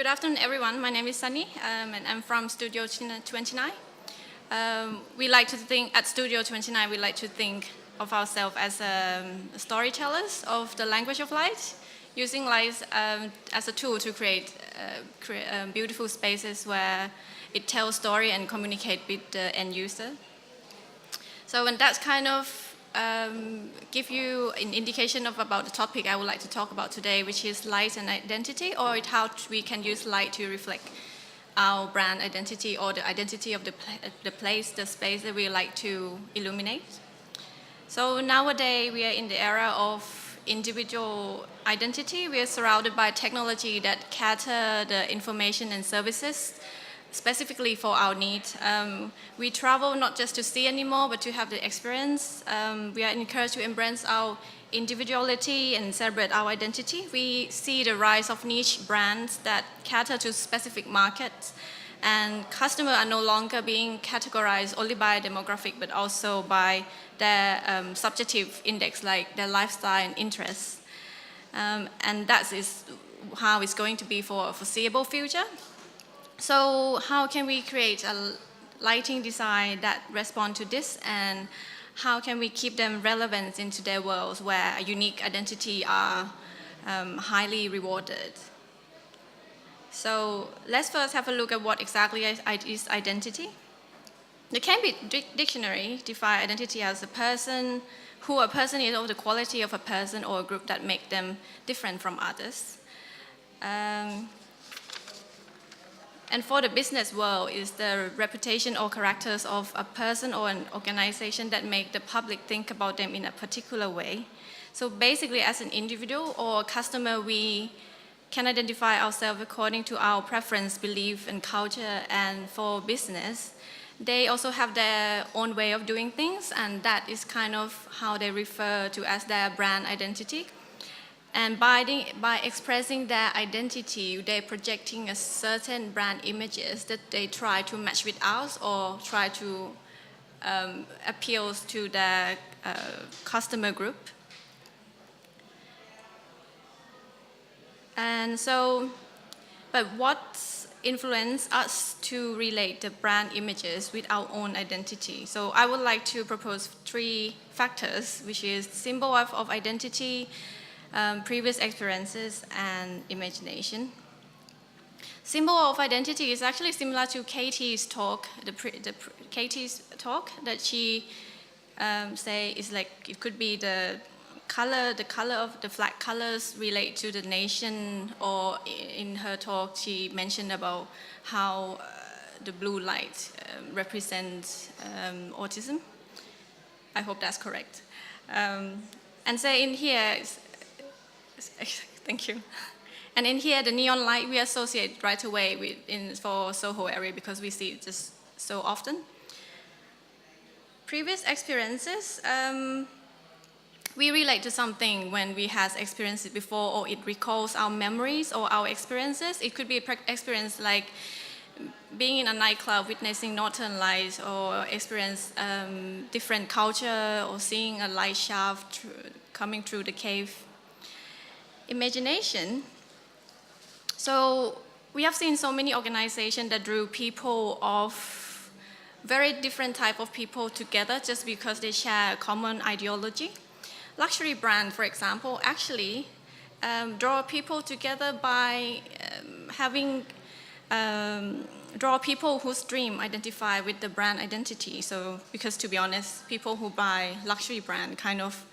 Good afternoon, everyone. My name is Sunny, and I'm from Studio 29. We like to think, at Studio 29, we like to think of ourselves as storytellers of the language of light, using light as a tool to create beautiful spaces where it tells story and communicate with the end user. So when that's kind of give you an indication of about the topic I would like to talk about today, which is light and identity, or how we can use light to reflect our brand identity or the identity of the place, the space that we like to illuminate. So nowadays we are in the era of individual identity. We are surrounded by technology that cater the information and services specifically for our needs. We travel not just to see anymore, but to have the experience. We are encouraged to embrace our individuality and celebrate our identity. We see the rise of niche brands that cater to specific markets, and customers are no longer being categorized only by demographic, but also by their subjective index, like their lifestyle and interests. And that is how it's going to be for a foreseeable future. So how can we create a lighting design that respond to this, and how can we keep them relevant into their worlds where a unique identity are highly rewarded? So let's first have a look at what exactly is identity. The Cambridge Dictionary defines identity as a person, who a person is, or the quality of a person or a group that make them different from others. And for the business world, is the reputation or characters of a person or an organization that make the public think about them in a particular way. So basically, as an individual or a customer, we can identify ourselves according to our preference, belief, and culture. And for business, they also have their own way of doing things, and that is kind of how they refer to as their brand identity. And by expressing their identity, they're projecting a certain brand images that they try to match with ours or try to appeal to their customer group. And so, but what influences us to relate the brand images with our own identity? So I would like to propose 3 factors, which is symbol of identity, previous experiences, and imagination. Symbol of identity is actually similar to Katie's talk. Katie's talk that she say is like it could be the color of the flag colors relate to the nation, or in her talk she mentioned about how the blue light represents autism. I hope that's correct. And say in here. Thank you. And in here, the neon light we associate right away for Soho area because we see it just so often. Previous experiences, we relate to something when we have experienced it before, or it recalls our memories or our experiences. It could be an experience like being in a nightclub, witnessing northern lights, or experience different culture, or seeing a light shaft coming through the cave. Imagination. So we have seen so many organizations that drew people of very different type of people together just because they share a common ideology. Luxury brand, for example, actually draw people together by draw people whose dream identify with the brand identity. So because to be honest, people who buy luxury brand kind of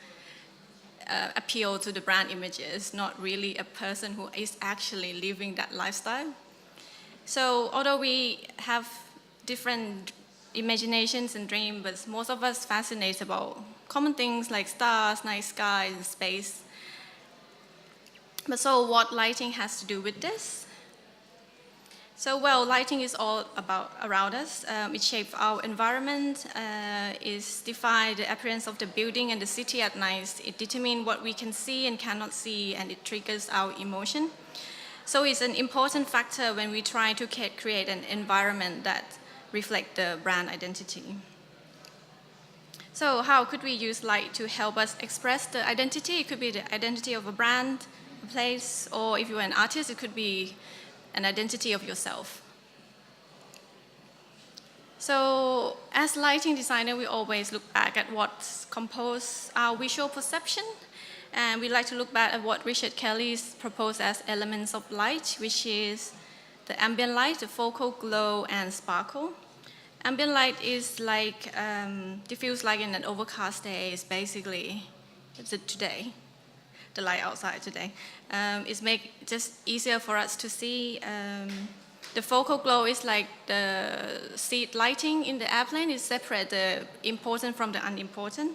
appeal to the brand images, not really a person who is actually living that lifestyle. So although we have different imaginations and dreams, but most of us fascinate about common things like stars, night sky, and space. But so what lighting has to do with this? So well, lighting is all around us. It shapes our environment, it defines the appearance of the building and the city at night. It determines what we can see and cannot see, and it triggers our emotion. So it's an important factor when we try to create an environment that reflects the brand identity. So how could we use light to help us express the identity? It could be the identity of a brand, a place, or if you're an artist, it could be an identity of yourself. So as lighting designer, we always look back at what composes our visual perception. And we like to look back at what Richard Kelly's proposed as elements of light, which is the ambient light, the focal glow, and sparkle. Ambient light is like diffuse light in an overcast day. Is basically today, the light outside today. It's make just easier for us to see. The focal glow is like the seat lighting in the airplane. It separates the important from the unimportant.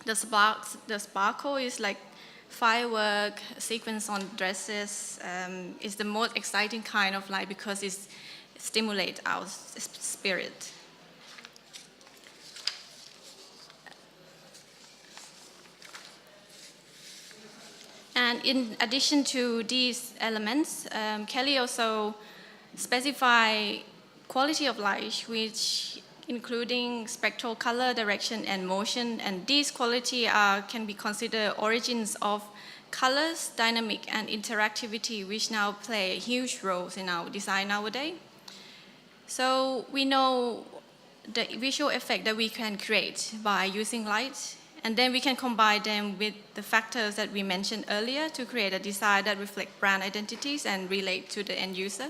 The sparkle is like firework sequence on dresses. It's the most exciting kind of light because it stimulates our spirit. And in addition to these elements, Kelly also specify quality of light, which including spectral color, direction, and motion. And these qualities can be considered origins of colors, dynamic, and interactivity, which now play huge roles in our design nowadays. So we know the visual effect that we can create by using light, and then we can combine them with the factors that we mentioned earlier to create a design that reflects brand identities and relate to the end user.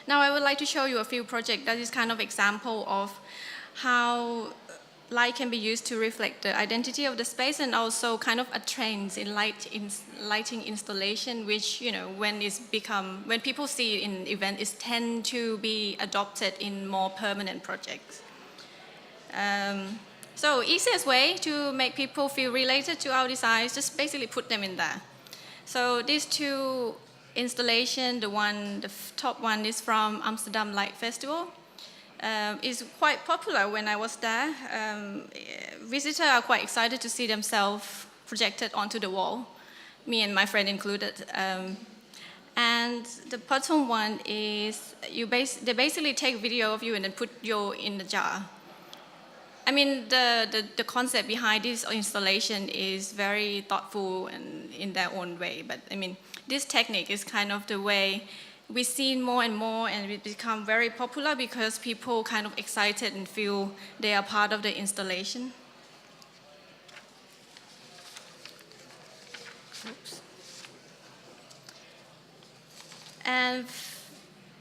Now I would like to show you a few projects that is kind of example of how light can be used to reflect the identity of the space, and also kind of a trend in lighting installation, which when people see it in events, it tend to be adopted in more permanent projects. So easiest way to make people feel related to our design is just basically put them in there. So these two installation, the top one is from Amsterdam Light Festival. It's quite popular when I was there. Visitors are quite excited to see themselves projected onto the wall, me and my friend included. And the bottom one is they basically take video of you and then put you in the jar. I mean, the concept behind this installation is very thoughtful and in their own way. But I mean, this technique is kind of the way we see more and more, and it become very popular because people kind of excited and feel they are part of the installation. Oops. And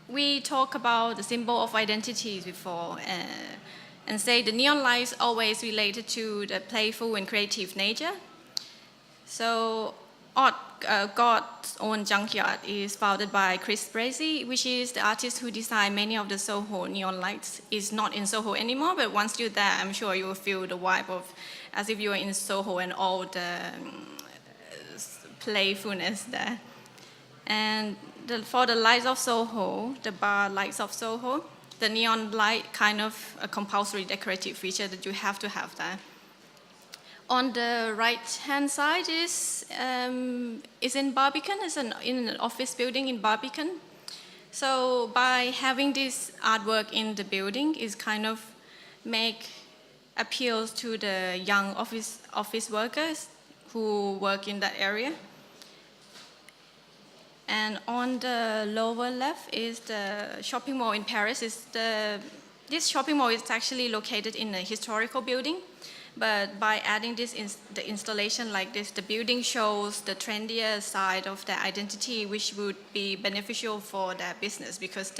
we talk about the symbol of identity before, and say the neon lights always related to the playful and creative nature. So God's Own Junkyard is founded by Chris Brazy, which is the artist who designed many of the Soho neon lights. It's not in Soho anymore, but once you're there, I'm sure you will feel the vibe of as if you are in Soho and all the playfulness there. And for the lights of Soho, the bar lights of Soho, the neon light kind of a compulsory decorative feature that you have to have there. On the right-hand side is in Barbican. It's in an office building in Barbican. So by having this artwork in the building, is kind of make appeals to the young office workers who work in that area. And on the lower left is the shopping mall in Paris. This shopping mall is actually located in a historical building. But by adding the installation like this, the building shows the trendier side of their identity, which would be beneficial for their business because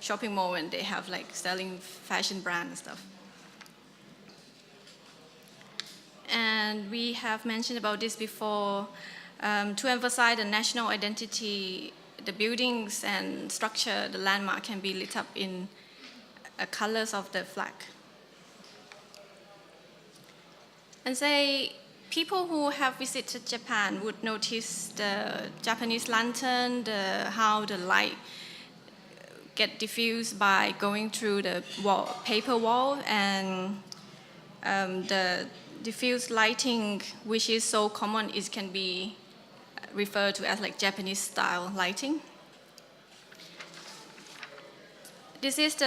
shopping mall and they have like selling fashion brand and stuff. And we have mentioned about this before. To emphasize the national identity, the buildings and structure, the landmark can be lit up in colors of the flag. And say people who have visited Japan would notice the Japanese lantern, how the light get diffused by going through the paper wall, and the diffused lighting, which is so common, it can be referred to as like Japanese style lighting. This is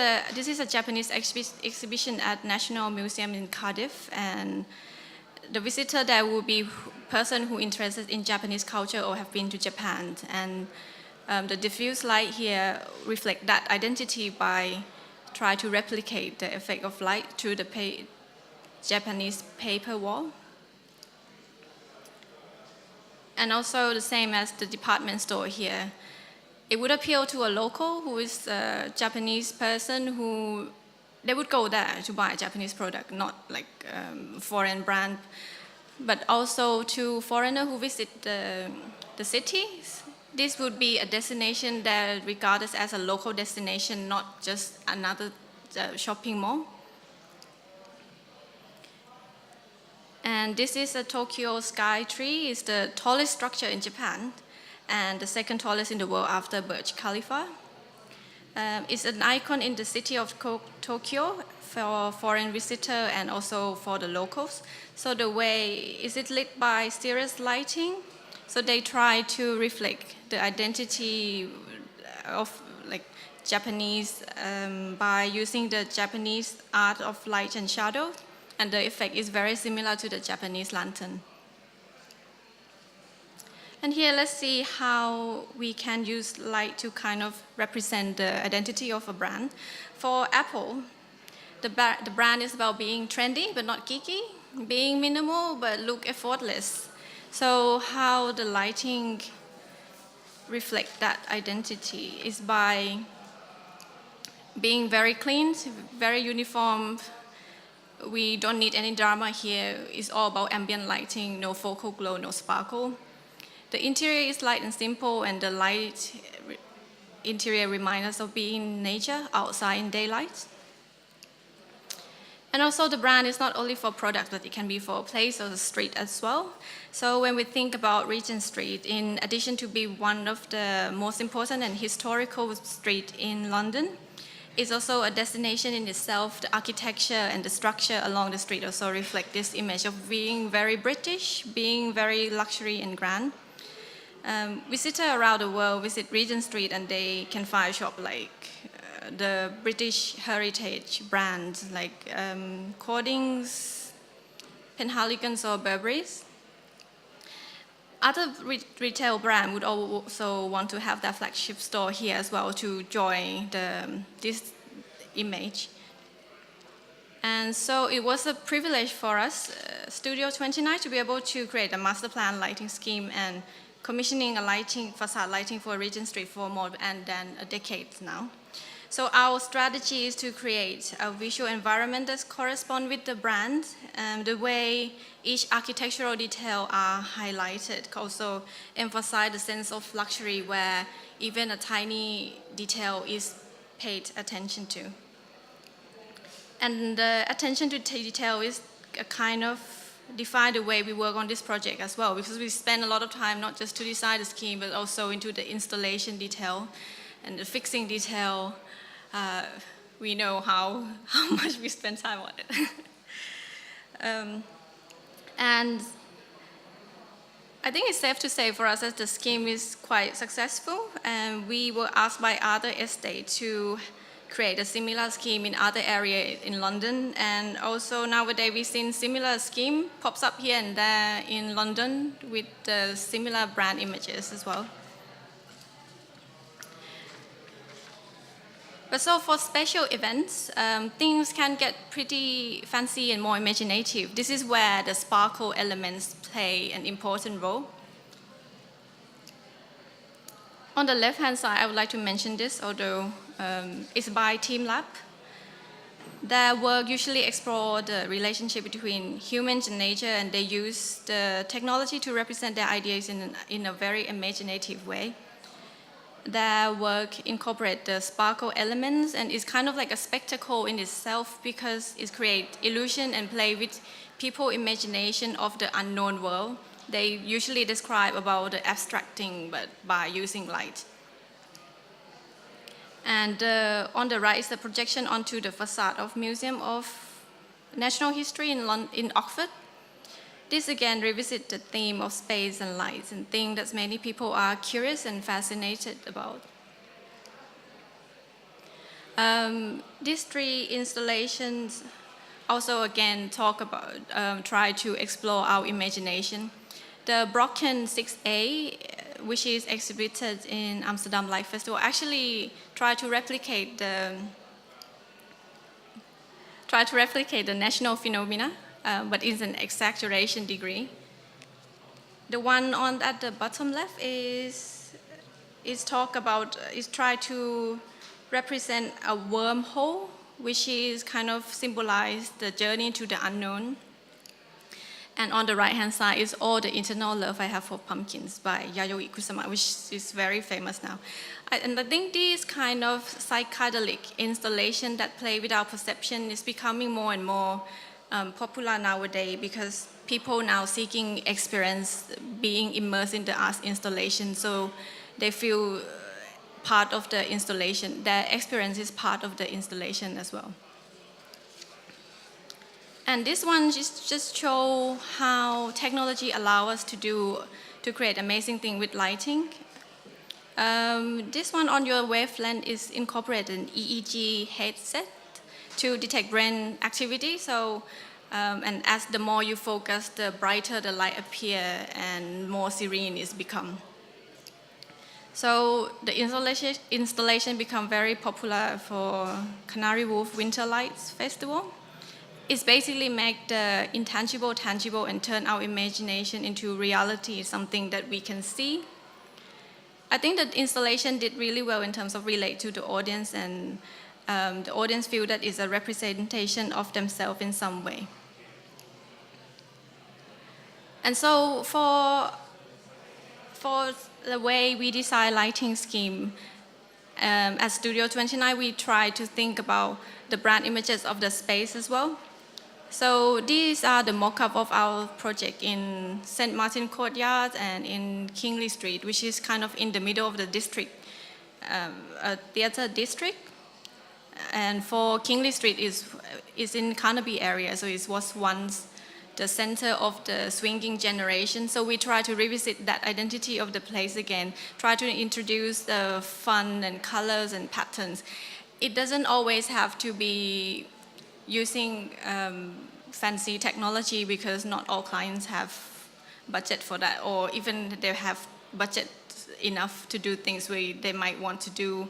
a Japanese exhibition at National Museum in Cardiff, and the visitor there will be person who interested in Japanese culture or have been to Japan. And The diffuse light here reflects that identity by trying to replicate the effect of light through the Japanese paper wall. And also the same as the department store here. It would appeal to a local who is a Japanese person who they would go there to buy a Japanese product, not like foreign brand, but also to foreigners who visit the cities. This would be a destination that regarded as a local destination, not just another shopping mall. And this is a Tokyo Skytree. It's the tallest structure in Japan and the second tallest in the world after Burj Khalifa. It's an icon in the city of Tokyo for foreign visitors and also for the locals. So the way is it lit by serious lighting? So they try to reflect the identity of like Japanese by using the Japanese art of light and shadow, and the effect is very similar to the Japanese lantern. And here let's see how we can use light to kind of represent the identity of a brand. For Apple, the brand is about being trendy but not geeky, being minimal but look effortless. So how the lighting reflect that identity is by being very clean, very uniform. We don't need any drama here. It's all about ambient lighting, no focal glow, no sparkle. The interior is light and simple, and the light interior reminds us of being in nature, outside in daylight. And also the brand is not only for products, but it can be for a place or the street as well. So when we think about Regent Street, in addition to be one of the most important and historical street in London, it's also a destination in itself. The architecture and the structure along the street also reflect this image of being very British, being very luxury and grand. Visitors around the world visit Regent Street and they can find shops like the British heritage brands like Cordings, Penhaligons or Burberry's. Other retail brands would also want to have their flagship store here as well to join this image. And so it was a privilege for us, Studio 29, to be able to create a master plan lighting scheme and commissioning a facade lighting for Regent Street for more than a decade now. So our strategy is to create a visual environment that corresponds with the brand, the way each architectural detail are highlighted, also emphasize the sense of luxury where even a tiny detail is paid attention to. And the attention to detail is a kind of define the way we work on this project as well, because we spend a lot of time not just to design the scheme, but also into the installation detail and the fixing detail. We know how much we spend time on it. And I think it's safe to say for us that the scheme is quite successful, and we were asked by other estates to create a similar scheme in other areas in London, and also nowadays we've seen similar scheme pops up here and there in London with similar brand images as well. But so for special events, things can get pretty fancy and more imaginative. This is where the sparkle elements play an important role. On the left-hand side, I would like to mention this, although it's by Team Lab. Their work usually explore the relationship between humans and nature, and they use the technology to represent their ideas in a very imaginative way. Their work incorporates the sparkle elements, and it's kind of like a spectacle in itself because it creates illusion and play with people's imagination of the unknown world. They usually describe about the abstract thing, but by using light. And on the right is the projection onto the facade of Museum of National History in Oxford. This again revisits the theme of space and light, and thing that many people are curious and fascinated about. These three installations also again talk about, try to explore our imagination. The Brocken 6A which is exhibited in Amsterdam Light Festival, actually try to replicate the national phenomena, but in an exaggeration degree. The one at the bottom left is try to represent a wormhole, which is kind of symbolize the journey to the unknown. And on the right-hand side is All the Internal Love I Have for Pumpkins by Yayoi Kusama, which is very famous now. And I think this kind of psychedelic installation that play with our perception is becoming more and more popular nowadays, because people now seeking experience being immersed in the art installation, so they feel part of the installation. Their experience is part of the installation as well. And this one just show how technology allows us to create amazing things with lighting. This one on your wavelength is incorporated an EEG headset to detect brain activity. So, and as the more you focus, the brighter the light appear and more serene it's become. So the installation become very popular for Canary Wharf Winter Lights Festival. It's basically make the intangible tangible and turn our imagination into reality, something that we can see. I think that installation did really well in terms of relate to the audience, and the audience feel that it's a representation of themselves in some way. And so for the way we design lighting scheme, at Studio 29, we try to think about the brand images of the space as well. So these are the mock-up of our project in St. Martin Courtyard and in Kingly Street, which is kind of in the middle of the district, theater district. And for Kingly Street is in Carnaby area, so it was once the center of the swinging generation. So we try to revisit that identity of the place again, try to introduce the fun and colors and patterns. It doesn't always have to be using fancy technology, because not all clients have budget for that, or even they have budget enough to do things where they might want to do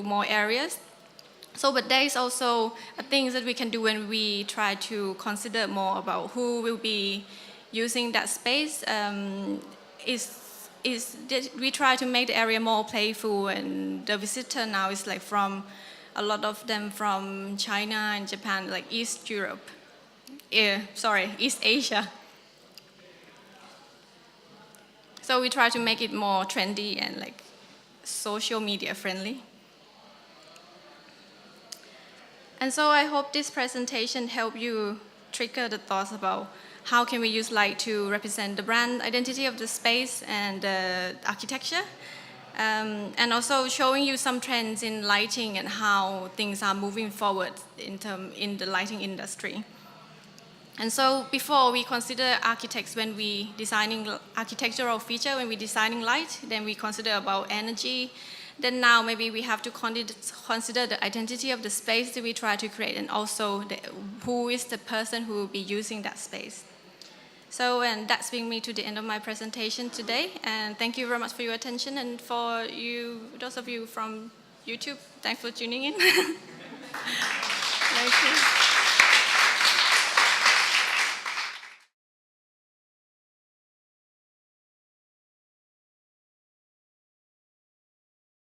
more areas. So, but there is also things that we can do when we try to consider more about who will be using that space. We try to make the area more playful, and the visitor now is like from a lot of them from China and Japan, like East Asia. So we try to make it more trendy and like social media friendly. And so I hope this presentation helped you trigger the thoughts about how can we use light to represent the brand identity of the space and the architecture. And also showing you some trends in lighting and how things are moving forward in the lighting industry. And so before we consider architects when we designing architectural feature, when we designing light, then we consider about energy. Then now maybe we have to consider the identity of the space that we try to create, and also who is the person who will be using that space. So, and that's brings me to the end of my presentation today. And thank you very much for your attention. And for you, those of you from YouTube, thanks for tuning in. Thank you.